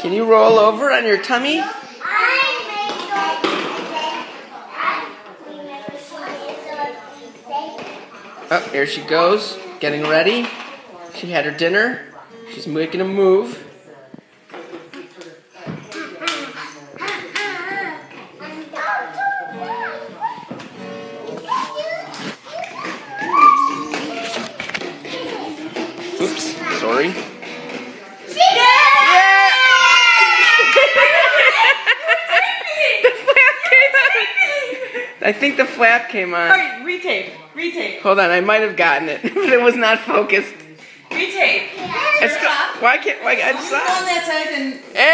Can you roll over on your tummy? Oh, here she goes, getting ready. She had her dinner. She's making a move. Oops, sorry. I think the flap came on. Alright, retape. Hold on, I might have gotten it, but it was not focused. Retape. Why I just saw On that side and... Hey!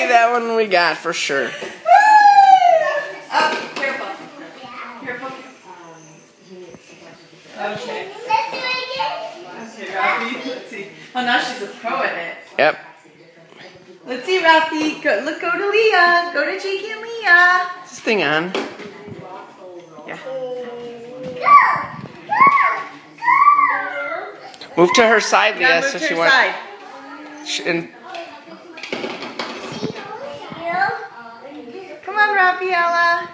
That one we got for sure. Oh, careful. Careful. Okay. Okay, Ralphie. Let's see. Oh, now she's a pro at it. Yep. Let's see, Ralphie. Go to Leah. Go to Jake and Leah. Is this thing on? Yeah. Move to her side, Leah. Move So to she her wants. side. Come on, Raffaella.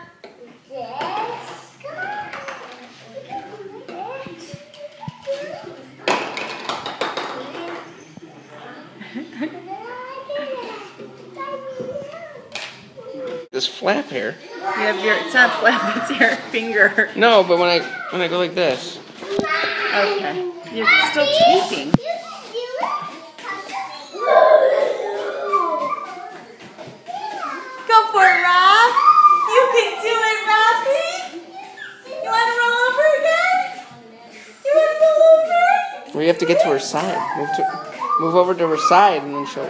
This flap here. You have it's not flap, it's your finger. No, but when I go like this. Okay. You're still taping. Go for it, Raph. You can do it, Raffy. You want to roll over again? You want to roll over? We have to get to her side. Move over to her side, and then she'll.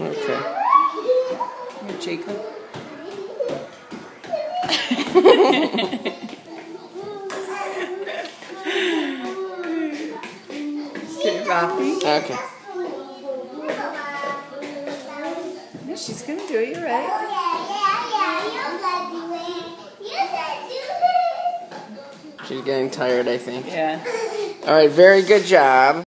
Okay. Here, Jacob. Get Raffy. Okay. No, she's gonna do it. You're right. She's getting tired, I think. Yeah. All right, very good job.